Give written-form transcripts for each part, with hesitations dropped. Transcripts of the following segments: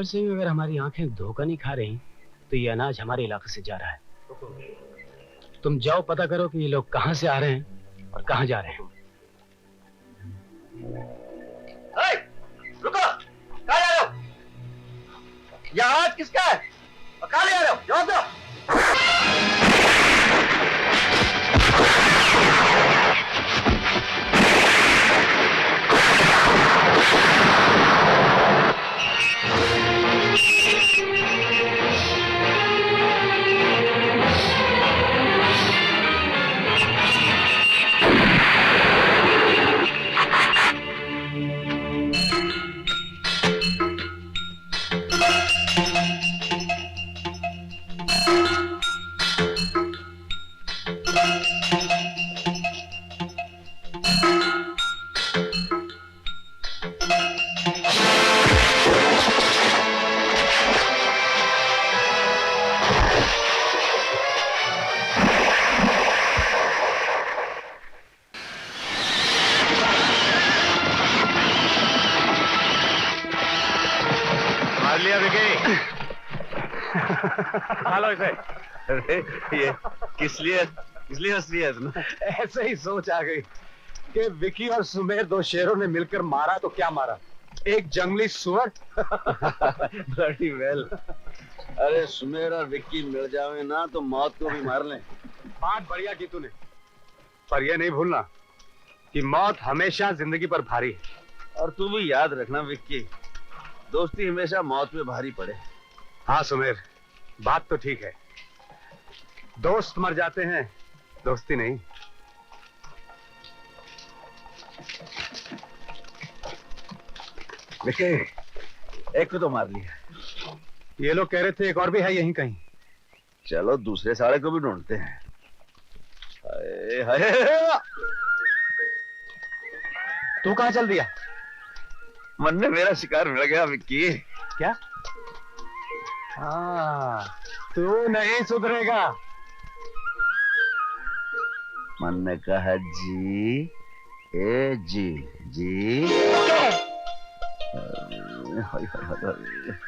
सिंह, अगर हमारी आंखें धोखा नहीं खा रही तो ये अनाज हमारे इलाके से जा रहा है। तुम जाओ पता करो कि ये लोग कहां से आ रहे हैं और कहां जा रहे हैं। रुको, कहाँ जा रहे हो? ये अनाज किसका है और कहाँ ले जा रहे हो? जवाब दो। उठा लो इसे। अरे ये किस लिए हंस रही है? ऐसे ही सोच आ गई कि विकी और सुमेर दो शेरों ने मिलकर मारा तो क्या मारा, एक जंगली सुअर। Bloody well. अरे सुमेर और विक्की मिल जावे ना तो मौत को भी मार लें। बात बढ़िया की तूने, पर यह नहीं भूलना कि मौत हमेशा जिंदगी पर भारी है। और तू भी याद रखना विक्की, दोस्ती हमेशा मौत पे भारी पड़े। हाँ सुमेर, बात तो ठीक है, दोस्त मर जाते हैं, दोस्ती नहीं। विक्की, एक को तो मार लिया। ये लोग कह रहे थे एक और भी है यहीं कहीं। चलो दूसरे साले को भी ढूंढते हैं। हाय हाय, तू कहाँ चल दिया? मन में मेरा शिकार मिल गया विक्की। क्या? हाँ, तू नहीं सुधरेगा। मन ने कहा जी, ए जी जी।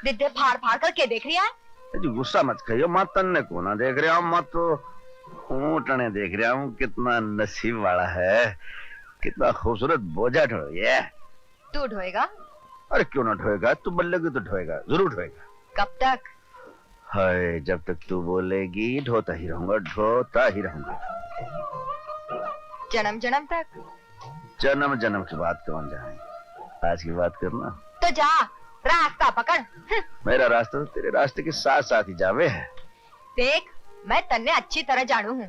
दिद्दे फाड़ फाड़ कर क्या देख रही है? जी गुस्सा मत कहियो, मत तन्ने को ना देख रहा हूँ, मत तो ऊँटने देख रहा हूँ। कितना नसीब वाला है, कितना खूबसूरत बोझा ढोए। तू ढोएगा? अरे क्यों ना ढोएगा, तू बोलेगी तो ढोएगा, जरूर ढोएगा। कब तक? हाय, जब तक तू बोलेगी ढोता ही रहूंगा, ढोता ही रहूंगा। जन्म जन्म तक? जन्म जन्म की बात कौन जाने, आज की बात करना। तो जा, रास्ता पकड़। मेरा रास्ता तो तेरे रास्ते के साथ साथ ही जावे है। देख, मैं तन्ने अच्छी तरह जानू हूँ,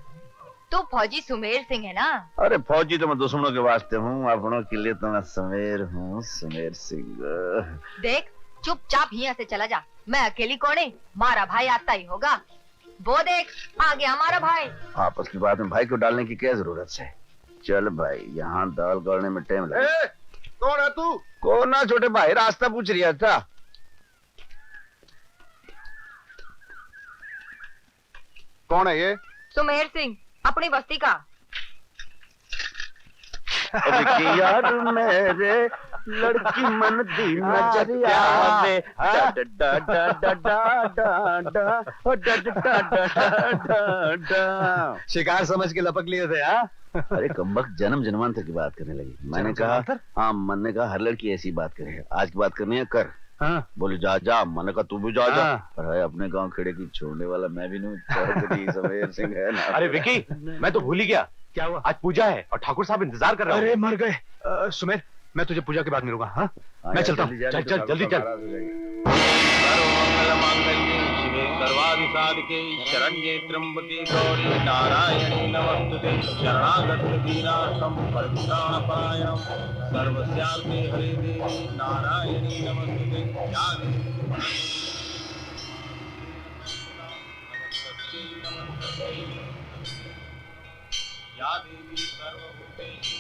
तू फौजी सुमेर सिंह है ना? अरे फौजी तो मैं दुश्मनों के वास्ते हूँ, अपनों के लिए तो मैं सुमेर हूँ, सुमेर सिंह। देख, चुपचाप यहाँ से चला जा, मैं अकेली कौन है, मारा भाई आता ही होगा। वो देख, आ गया हमारा भाई। आपस की बात में भाई को डालने की क्या जरूरत है? चल भाई, यहाँ दाल गलने में टाइम लगे। कौन है तू? कौन ना छोटे भाई, रास्ता पूछ रहा था। कौन है ये? सुमेर सिंह, अपनी बस्ती का। यार मेरे लड़की मन दी नजरिया में शिकार समझ के लपक लिए थे। हाँ, अरे कमबख्त जन्म जन्मांतर की बात करने लगी। मैंने कहा हाँ, मन ने कहा हर लड़की ऐसी बात करे, आज की बात करनी है कर। हाँ। बोले जा जा, मैंने कहा तू भी जा जा। हाँ। पर है अपने गांव खेड़े की छोड़ने वाला मैं भी नहीं, सुमेर सिंह है ना। अरे विकी, मैं तो भूल ही गया, क्या हुआ? आज पूजा है और ठाकुर साहब इंतजार कर रहे हैं। अरे मर गए। सुमेर, मैं तुझे पूजा के बाद मिलूंगा। हाँ, मैं चलता हूँ। चल चल जल्दी चल। सर्वाधिसाधिके शरण्ये त्र्यंबके गौरी नारायणी नमस्तुते शरणागत दीनार्थं परित्राणपरायणं सर्वस्यार्थे हरे देवी नारायणी नमस्तुते या देवी सर्वभूतेषु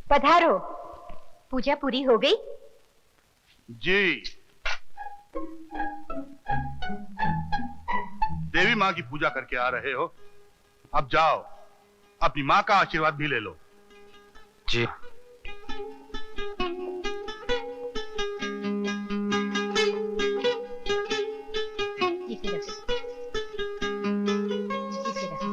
पधारो। पूजा पूरी हो गई? जी, देवी माँ की पूजा करके आ रहे हो, अब जाओ अपनी माँ का आशीर्वाद भी ले लो। जी। इसे रखो। इसे रखो।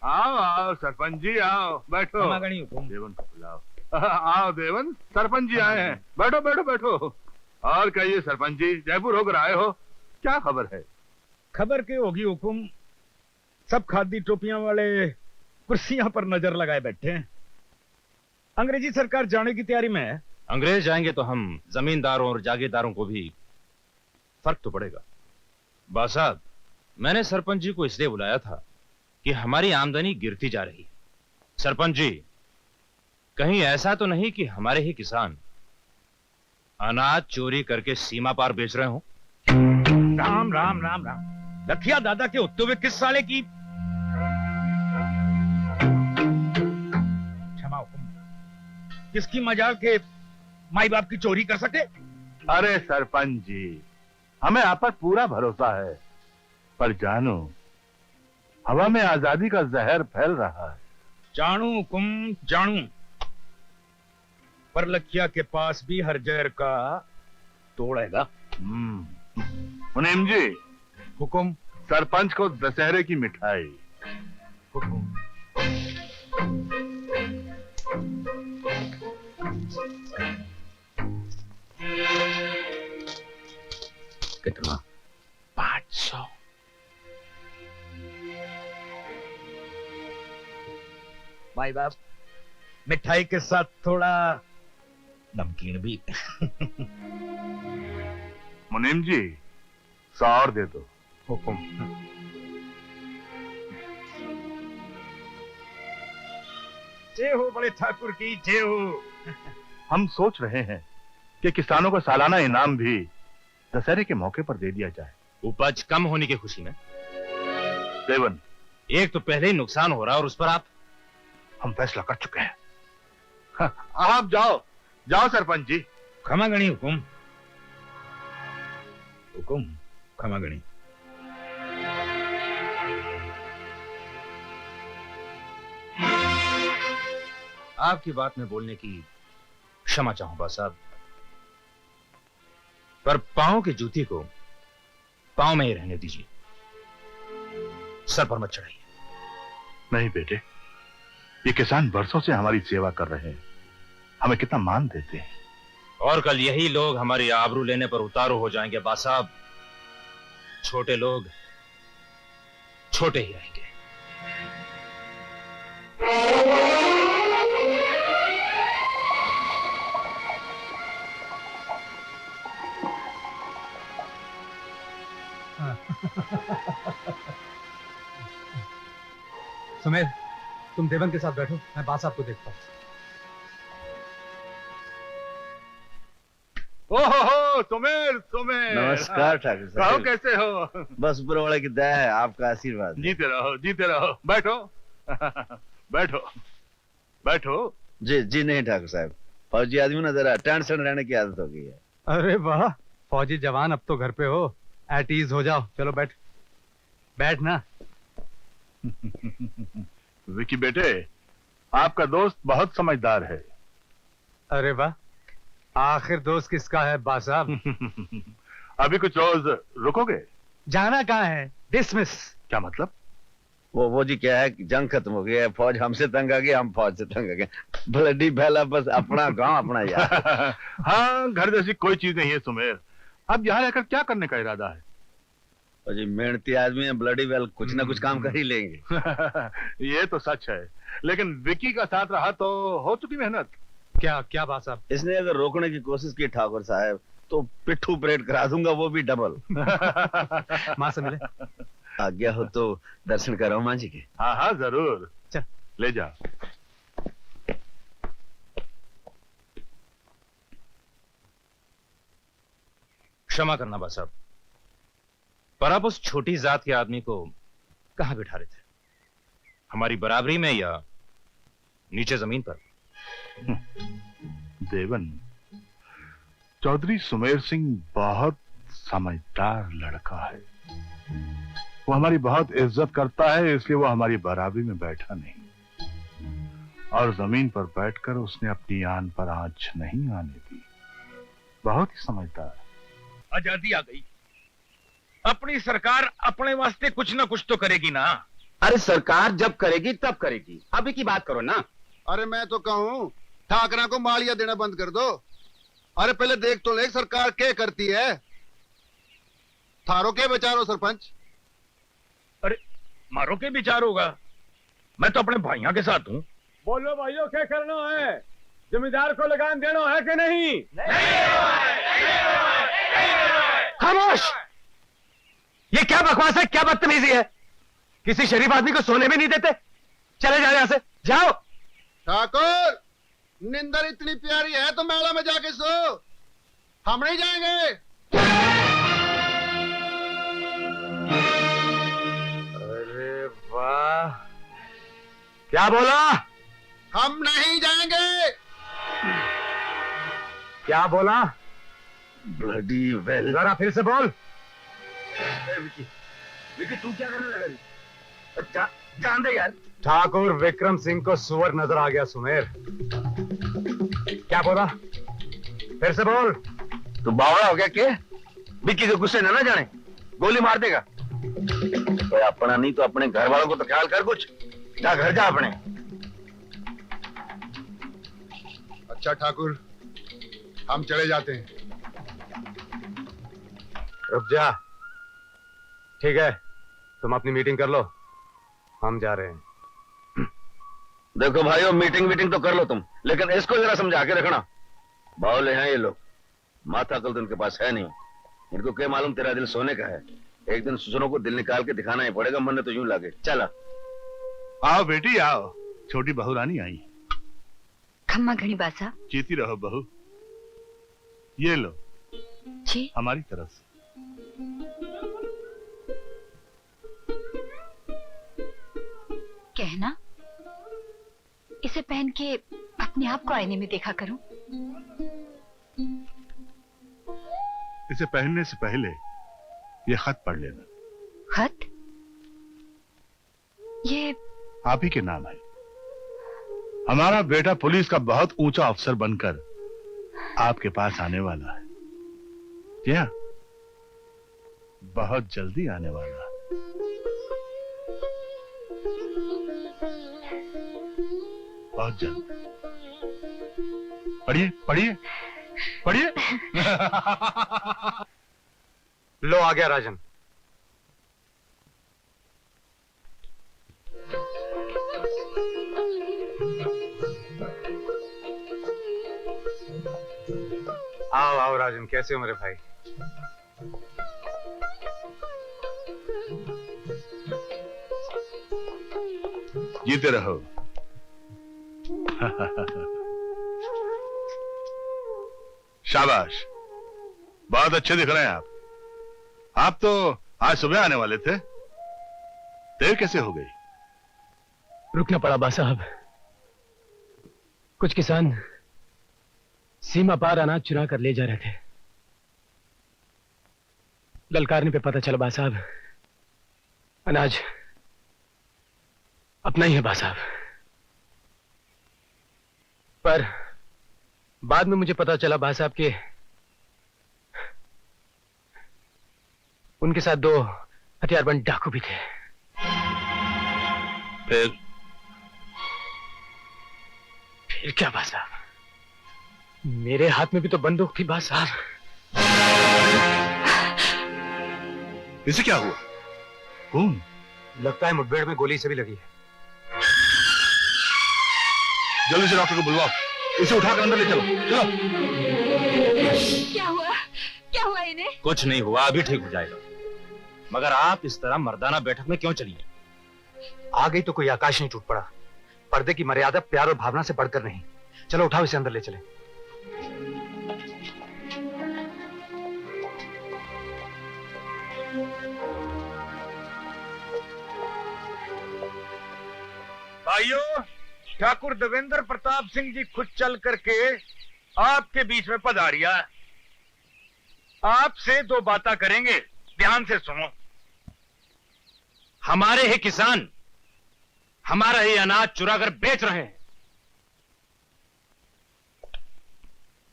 आओ आओ सरपंच जी, आओ बैठो। देवन को बुलाओ। आओ देवन, सरपंच जी आए हैं, बैठो बैठो बैठो। और कहिए सरपंच जी, जयपुर होकर आए हो, क्या खबर है? खबर के होगी हुकुम, सब खादी टोपियां वाले कुर्सियां पर नजर लगाए बैठे हैं। अंग्रेजी सरकार जाने की तैयारी में है। अंग्रेज जाएंगे तो हम जमींदारों और जागीरदारों को भी फर्क तो पड़ेगा। बासाब, मैंने सरपंच जी को इसलिए बुलाया था कि हमारी आमदनी गिरती जा रही है। सरपंच जी, कहीं ऐसा तो नहीं कि हमारे ही किसान अनाज चोरी करके सीमा पार बेच रहे हो? राम राम राम राम, लखिया दादा के होते हुए किस साले की क्षमा हुकुम, किसकी मजाल के माई बाप की चोरी कर सके? अरे सरपंच जी, हमें आप पर पूरा भरोसा है, पर जानो हवा में आजादी का जहर फैल रहा है। जानू हुकुम जानू, पर लखिया के पास भी हर जहर का तोड़ेगा। मुनीम जी, हुकुम। सरपंच को दशहरे की मिठाई। हुकुम। कितना? 500। माई बाप, मिठाई के साथ थोड़ा नमकीन भी। मुनीम जी, 100 और दे दो। हुकुम। जय हो बड़े ठाकुर की जय हो। हम सोच रहे हैं कि किसानों को सालाना इनाम भी दशहरे के मौके पर दे दिया जाए। उपज कम होने की खुशी में? देवन, एक तो पहले ही नुकसान हो रहा है और उस पर आप। हम फैसला कर चुके हैं। आप जाओ जाओ सरपंच जी। क्षमा गणी हुकुम। हुकुम, क्षमा गणी। आपकी बात में बोलने की क्षमा चाहूंगा साहब, पर पांव की जूती को पांव में ही रहने दीजिए, सर पर मत चढ़ाइए। नहीं बेटे, ये किसान बरसों से हमारी सेवा कर रहे हैं, हमें कितना मान देते हैं। और कल यही लोग हमारी आबरू लेने पर उतारू हो जाएंगे। बासाब, छोटे लोग छोटे ही रहेंगे। सुमेर, तुम देवन के साथ बैठो, मैं बास साहब को देखता हूँ। ओहो सुमेर सुमेर, नमस्कार ठाकुर कहो साहब। कैसे हो? बस ऊपर वाले की दया है, आपका आशीर्वाद है। जीते रहो जीते रहो, बैठो बैठो बैठो। जी जी नहीं ठाकुर साहब, फौजी आदमी ना जरा टेंशन रहने की आदत हो गई है। अरे वाह, फौजी जवान अब तो घर पे हो, एट ईज हो जाओ। चलो बैठ बैठ ना। विकी बेटे, आपका दोस्त बहुत समझदार है। अरे वाह, आखिर दोस्त किसका है बा साहब? अभी कुछ रोज रुकोगे? जाना कहाँ है? डिसमिस। क्या मतलब? वो जी क्या है कि जंग खत्म हो गया है, फौज हमसे तंग आ गई, हम फौज से तंग आ गए। ब्लडी फैला, बस अपना गांव अपना यार। हाँ, घर जैसी कोई चीज नहीं है सुमेर। अब यहाँ रहकर क्या करने का इरादा है? और जी मेहनती आदमी है, ब्लडी वेल कुछ ना कुछ काम कर ही लेंगे। ये तो सच है, लेकिन विकी का साथ रहा तो हो चुकी मेहनत। क्या क्या बात साहब? इसने अगर रोकने की कोशिश की ठाकुर साहब तो पिट्ठू परेड करा दूंगा, वो भी डबल। माँ से मिले। आज्ञा हो तो दर्शन करो माँ जी के। हाँ हाँ जरूर, चल ले जा। क्षमा करना बा साहब, पर आप उस छोटी जात के आदमी को कहां बिठा रहे थे? हमारी बराबरी में या नीचे जमीन पर? देवन, चौधरी सुमेर सिंह बहुत समझदार लड़का है। वो हमारी बहुत इज्जत करता है, इसलिए वो हमारी बराबरी में बैठा नहीं और जमीन पर बैठकर उसने अपनी आन पर आंच नहीं आने दी। बहुत ही समझदार। आजादी आ गई, अपनी सरकार अपने वास्ते कुछ ना कुछ तो करेगी ना। अरे सरकार जब करेगी तब करेगी, अभी की बात करो ना। अरे मैं तो कहूँ ठाकरा को मालिया देना बंद कर दो। अरे पहले देख तो ले सरकार क्या करती है। थारो के विचारो सरपंच? अरे मारो के विचार होगा, मैं तो अपने भाइयों के साथ हूँ। बोलो भाइयों, क्या करना है? जमींदार को लगान देना है कि नहीं? खामोश! ये क्या बकवास है, क्या बदतमीजी है? किसी शरीफ आदमी को सोने में नहीं देते। चले जाओ यहां से, जाओ। ठाकुर, निंदर इतनी प्यारी है तो मेला में जाके सो, हम नहीं जाएंगे। अरे वाह, क्या बोला? हम नहीं जाएंगे। क्या बोला? Bloody well. जरा फिर से बोल। विकी तू क्या करने लगा? जान दे यार। ठाकुर विक्रम सिंह को सुअर नजर आ गया सुमेर। क्या बोला? फिर से बोल। तू बावड़ा हो गया क्या? विक्की के गुस्से ना जाने, गोली मार देगा। तो अपना नहीं तो अपने घर वालों को तो ख्याल कर कुछ। जा घर जा अपने। अच्छा ठाकुर, हम चले जाते हैं। रुक जा। ठीक है, तुम अपनी मीटिंग कर लो, हम जा रहे हैं। देखो भाइयों, मीटिंग तो कर लो तुम, लेकिन इसको जरा समझा के रखना। बावले हैं ये लोग, माथा कल तो इनके पास है नहीं। इनको क्या मालूम तेरा दिल सोने का है। एक दिन सुसनों को दिल निकाल के दिखाना ही पड़ेगा, मन तो यूं लागे। चला आओ बेटी आओ, छोटी बहू रानी आई। खम्मा घड़ी बासा। जीती रहो बहू। ये लो जी। हमारी तरफ से। कहना इसे पहन के अपने आप को आईने में देखा करूं। इसे पहनने से पहले ये खत पढ़ लेना। खत? ये आप ही के नाम है। हमारा बेटा पुलिस का बहुत ऊंचा अफसर बनकर आपके पास आने वाला है। क्या? बहुत जल्दी आने वाला है। बहुत जल्द। पढ़िए पढ़िए पढ़िए। लो आ गया राजन। आओ आओ राजन, कैसे हो मेरे भाई? जीते रहो। शाबाश, बहुत अच्छे दिख रहे हैं आप। आप तो आज सुबह आने वाले थे, देर कैसे हो गई? रुकना पड़ा बा साहब। कुछ किसान सीमा पार अनाज चुरा कर ले जा रहे थे। ललकारने पे पता चला बा साहब, अनाज अपना ही है बा साहब। पर बाद में मुझे पता चला बा साहब कि उनके साथ 2 हथियारबंद डाकू भी थे। फिर क्या बा साहब, मेरे हाथ में भी तो बंदूक थी बा साहब। इसे क्या हुआ? कौन? लगता है मुठभेड़ में गोली से भी लगी है। जल्दी से डॉक्टर को बुलवाओ, इसे उठाकर अंदर ले चलो। चलो। क्या हुआ? क्या हुआ इन्हें? कुछ नहीं हुआ, अभी ठीक हो जाएगा। मगर आप इस तरह मर्दाना बैठक में क्यों चली? आ गई तो कोई आकाश नहीं टूट पड़ा। पर्दे की मर्यादा प्यार और भावना से बढ़कर नहीं। चलो उठाओ, इसे अंदर ले चले। भाइयों, ठाकुर देवेंद्र प्रताप सिंह जी खुद चल करके आपके बीच में पधारिया। आपसे दो बातें करेंगे, ध्यान से सुनो। हमारे ही किसान हमारा ही अनाज चुरा कर बेच रहे हैं।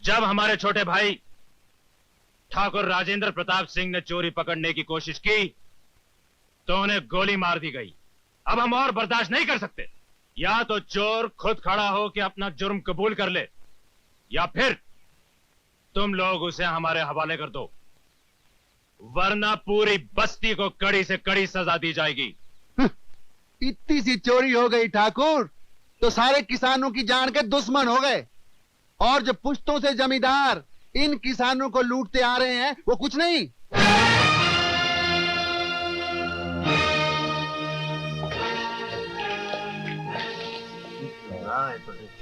जब हमारे छोटे भाई ठाकुर राजेंद्र प्रताप सिंह ने चोरी पकड़ने की कोशिश की तो उन्हें गोली मार दी गई। अब हम और बर्दाश्त नहीं कर सकते। या तो चोर खुद खड़ा हो कि अपना जुर्म कबूल कर ले, या फिर तुम लोग उसे हमारे हवाले कर दो, वरना पूरी बस्ती को कड़ी से कड़ी सजा दी जाएगी। इतनी सी चोरी हो गई ठाकुर तो सारे किसानों की जान के दुश्मन हो गए, और जो पुश्तों से जमींदार इन किसानों को लूटते आ रहे हैं वो कुछ नहीं।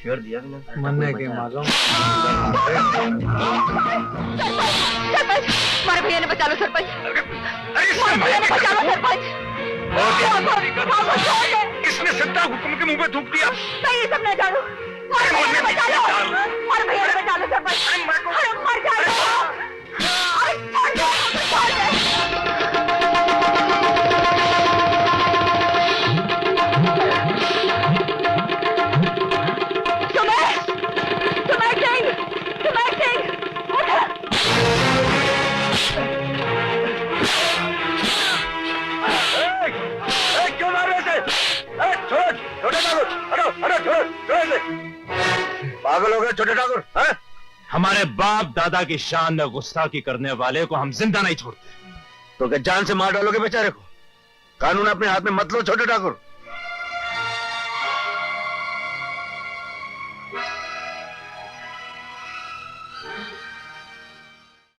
छेड़ दिया मैंने। मरने के मालूम। सरपंच, हमारे भैया ने बचा लो सरपंच। हमारे भैया ने बचा लो सरपंच। किसने सत्ता हुक्म के मुंह पे थूक दिया? मैं ये सब नहीं जानू। हमारे भैया ने बचा लो। हमारे भैया ने बचा लो सरपंच। अरे मर जाएगा। अरे छोड़ दे, छोड़ दे। क्यों मार रहे थे? छोड़ो, छोटे ठाकुर, हटो, हटो, छोड़ो, छोड़ो इसे। पागल हो गए छोटे ठाकुर? हमारे बाप दादा की शान में गुस्ताखी करने वाले को हम जिंदा नहीं छोड़ते। तो क्या जान से मार डालोगे बेचारे को? कानून अपने हाथ में मत लो छोटे ठाकुर।